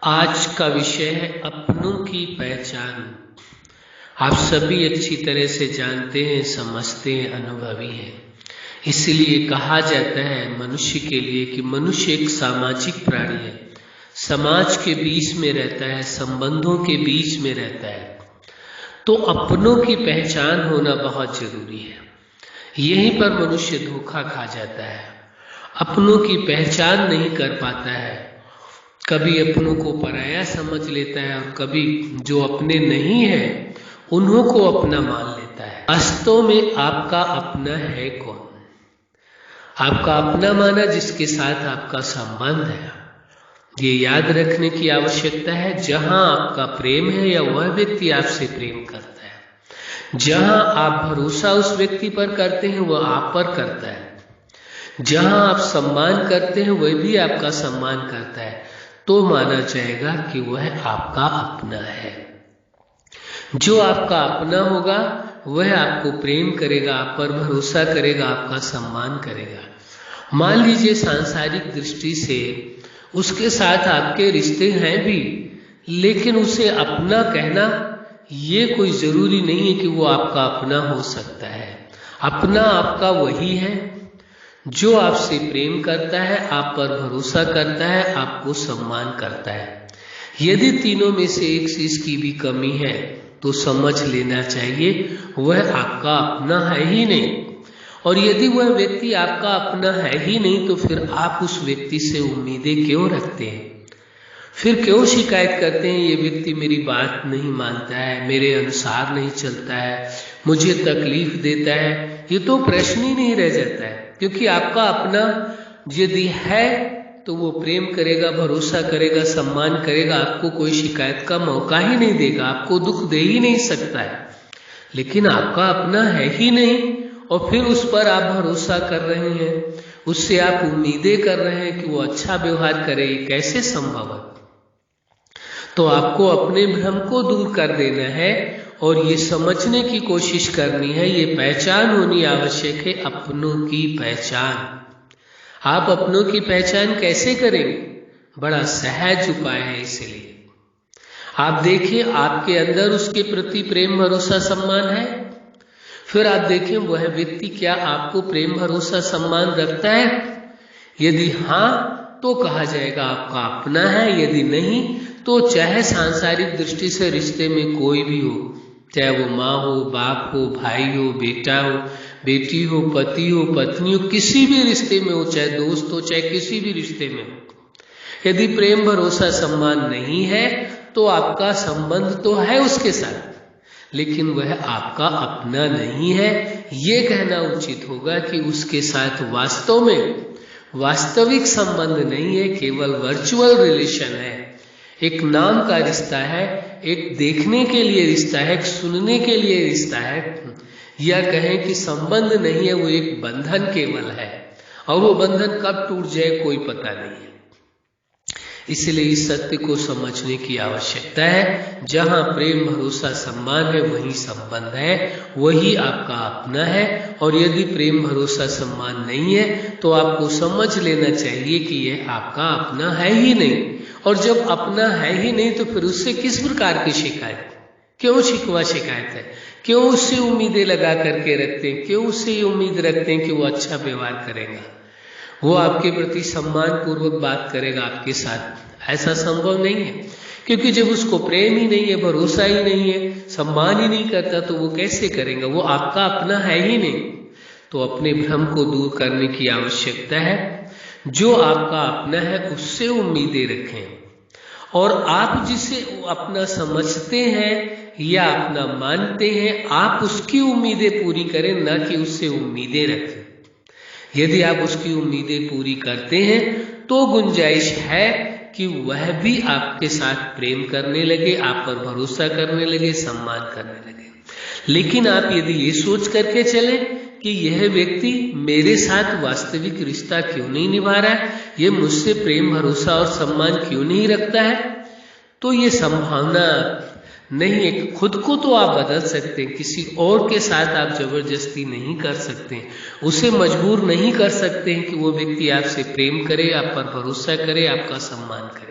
आज का विषय है अपनों की पहचान। आप सभी अच्छी तरह से जानते हैं, समझते हैं, अनुभवी हैं। इसलिए कहा जाता है मनुष्य के लिए कि मनुष्य एक सामाजिक प्राणी है, समाज के बीच में रहता है, संबंधों के बीच में रहता है। तो अपनों की पहचान होना बहुत जरूरी है। यहीं पर मनुष्य धोखा खा जाता है, अपनों की पहचान नहीं कर पाता है। कभी अपनों को पराया समझ लेता है और कभी जो अपने नहीं है उन्हों को अपना मान लेता है। वास्तव में आपका अपना है कौन? आपका अपना माना जिसके साथ आपका संबंध है। ये याद रखने की आवश्यकता है, जहां आपका प्रेम है या वह व्यक्ति आपसे प्रेम करता है, जहां आप भरोसा उस व्यक्ति पर करते हैं वह आप पर करता है, जहां आप सम्मान करते हैं वह भी आपका सम्मान करता है, तो माना जाएगा कि वह आपका अपना है। जो आपका अपना होगा वह आपको प्रेम करेगा, आप पर भरोसा करेगा, आपका सम्मान करेगा। मान लीजिए सांसारिक दृष्टि से उसके साथ आपके रिश्ते हैं भी, लेकिन उसे अपना कहना ये कोई जरूरी नहीं है कि वो आपका अपना हो सकता है। अपना आपका वही है जो आपसे प्रेम करता है, आप पर भरोसा करता है, आपको सम्मान करता है। यदि तीनों में से एक चीज की भी कमी है तो समझ लेना चाहिए वह आपका अपना है ही नहीं। और यदि वह व्यक्ति आपका अपना है ही नहीं तो फिर आप उस व्यक्ति से उम्मीदें क्यों रखते हैं? फिर क्यों शिकायत करते हैं ये व्यक्ति मेरी बात नहीं मानता है, मेरे अनुसार नहीं चलता है, मुझे तकलीफ देता है? ये तो प्रश्न ही नहीं रह जाता है, क्योंकि आपका अपना यदि है तो वो प्रेम करेगा, भरोसा करेगा, सम्मान करेगा, आपको कोई शिकायत का मौका ही नहीं देगा, आपको दुख दे ही नहीं सकता है। लेकिन आपका अपना है ही नहीं और फिर उस पर आप भरोसा कर रहे हैं, उससे आप उम्मीदें कर रहे हैं कि वो अच्छा व्यवहार करे, कैसे संभव है? तो आपको अपने भ्रम को दूर कर देना है और ये समझने की कोशिश करनी है, ये पहचान होनी आवश्यक है, अपनों की पहचान। आप अपनों की पहचान कैसे करेंगे? बड़ा सहज उपाय है। इसलिए आप देखिए आपके अंदर उसके प्रति प्रेम, भरोसा, सम्मान है। फिर आप देखें वह व्यक्ति क्या आपको प्रेम, भरोसा, सम्मान रखता है। यदि हाँ तो कहा जाएगा आपका अपना है, यदि नहीं तो चाहे सांसारिक दृष्टि से रिश्ते में कोई भी हो, चाहे वो माँ हो, बाप हो, भाई हो, बेटा हो, बेटी हो, पति हो, पत्नी हो, किसी भी रिश्ते में हो, चाहे दोस्त हो, चाहे किसी भी रिश्ते में हो, यदि प्रेम, भरोसा, सम्मान नहीं है तो आपका संबंध तो है उसके साथ, लेकिन वह आपका अपना नहीं है। ये कहना उचित होगा कि उसके साथ वास्तव में वास्तविक संबंध नहीं है, केवल वर्चुअल रिलेशन है, एक नाम का रिश्ता है, एक देखने के लिए रिश्ता है, एक सुनने के लिए रिश्ता है, या कहें कि संबंध नहीं है, वो एक बंधन केवल है और वो बंधन कब टूट जाए कोई पता नहीं है। इसलिए इस सत्य को समझने की आवश्यकता है, जहां प्रेम, भरोसा, सम्मान है वही संबंध है, वही आपका अपना है। और यदि प्रेम, भरोसा, सम्मान नहीं है तो आपको समझ लेना चाहिए कि यह आपका अपना है ही नहीं। और जब अपना है ही नहीं तो फिर उससे किस प्रकार की शिकायत, क्यों शिकवा शिकायत है? क्यों उससे उम्मीदें लगा करके रखते हैं? क्यों उससे ये उम्मीद रखते हैं कि वो अच्छा व्यवहार करेगा, वो आपके प्रति सम्मान पूर्वक बात करेगा आपके साथ? ऐसा संभव नहीं है, क्योंकि जब उसको प्रेम ही नहीं है, भरोसा ही नहीं है, सम्मान ही नहीं करता तो वो कैसे करेगा? वो आपका अपना है ही नहीं। तो अपने भ्रम को दूर करने की आवश्यकता है। जो आपका अपना है उससे उम्मीदें रखें और आप जिसे अपना समझते हैं या अपना मानते हैं, आप उसकी उम्मीदें पूरी करें, ना कि उससे उम्मीदें रखें। यदि आप उसकी उम्मीदें पूरी करते हैं तो गुंजाइश है कि वह भी आपके साथ प्रेम करने लगे, आप पर भरोसा करने लगे, सम्मान करने लगे। लेकिन आप यदि ये सोच करके चले कि यह व्यक्ति मेरे साथ वास्तविक रिश्ता क्यों नहीं निभा रहा है, ये मुझसे प्रेम, भरोसा और सम्मान क्यों नहीं रखता है, तो ये संभावना नहीं है। खुद को तो आप बदल सकते हैं, किसी और के साथ आप जबरदस्ती नहीं कर सकते, उसे मजबूर नहीं कर सकते हैं कि वो व्यक्ति आपसे प्रेम करे, आप पर भरोसा करे, आपका सम्मान करे।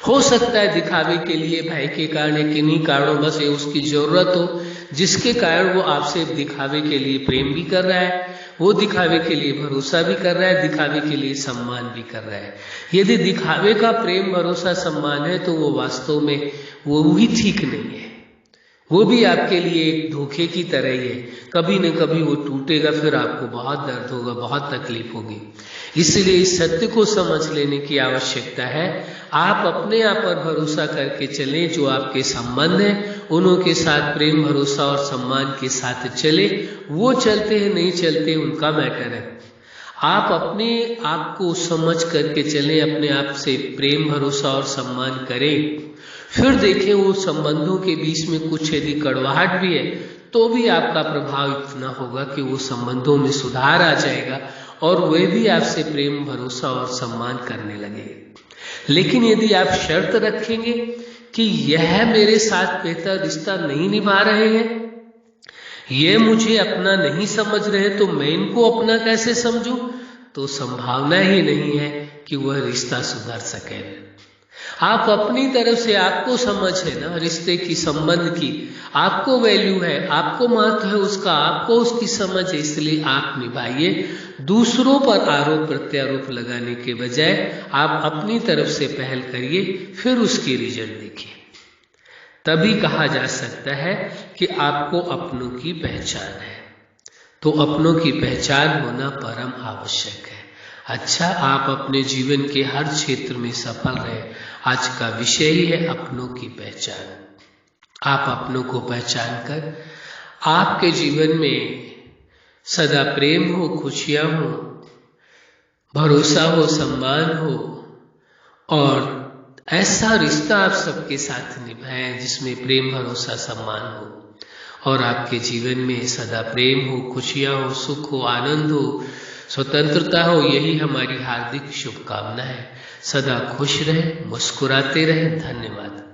हो सकता है दिखावे के लिए, भय के कारण या किन्हीं कारणों बस ये उसकी जरूरत हो, जिसके कारण वो आपसे दिखावे के लिए प्रेम भी कर रहा है, वो दिखावे के लिए भरोसा भी कर रहा है, दिखावे के लिए सम्मान भी कर रहा है। यदि दिखावे का प्रेम भरोसा सम्मान है तो वो वास्तव में वो भी ठीक नहीं है, वो भी आपके लिए एक धोखे की तरह ही है। कभी न कभी वो टूटेगा, फिर आपको बहुत दर्द होगा, बहुत तकलीफ होगी। इसलिए इस सत्य को समझ लेने की आवश्यकता है। आप अपने आप पर भरोसा करके चलें, जो आपके संबंध हैं उन्हों के साथ प्रेम भरोसा और सम्मान के साथ चले। वो चलते हैं नहीं चलते उनका मैटर है। आप अपने आप को समझ करके चलें, अपने आप से प्रेम भरोसा और सम्मान करें, फिर देखें वो संबंधों के बीच में कुछ यदि कड़वाहट भी है तो भी आपका प्रभाव इतना होगा कि वो संबंधों में सुधार आ जाएगा और वे भी आपसे प्रेम भरोसा और सम्मान करने लगेंगे। लेकिन यदि आप शर्त रखेंगे कि यह मेरे साथ बेहतर रिश्ता नहीं निभा रहे हैं, ये मुझे अपना नहीं समझ रहे, तो मैं इनको अपना कैसे समझूं, तो संभावना ही नहीं है कि वह रिश्ता सुधर सके। आप अपनी तरफ से, आपको समझ है ना रिश्ते की, संबंध की, आपको वैल्यू है, आपको महत्व है उसका, आपको उसकी समझ है, इसलिए आप निभाइए। दूसरों पर आरोप प्रत्यारोप लगाने के बजाय आप अपनी तरफ से पहल करिए, फिर उसकी रिजल्ट देखिए। तभी कहा जा सकता है कि आपको अपनों की पहचान है। तो अपनों की पहचान होना परम आवश्यक है। अच्छा, आप अपने जीवन के हर क्षेत्र में सफल रहे। आज का विषय ही है अपनों की पहचान। आप अपनों को पहचान कर आपके जीवन में सदा प्रेम हो, खुशियां हो, भरोसा हो, सम्मान हो और ऐसा रिश्ता आप सबके साथ निभाएं जिसमें प्रेम भरोसा सम्मान हो और आपके जीवन में सदा प्रेम हो, खुशियां हो, सुख हो, आनंद हो, स्वतंत्रता हो। यही हमारी हार्दिक शुभकामना है। सदा खुश रहें, मुस्कुराते रहें। धन्यवाद।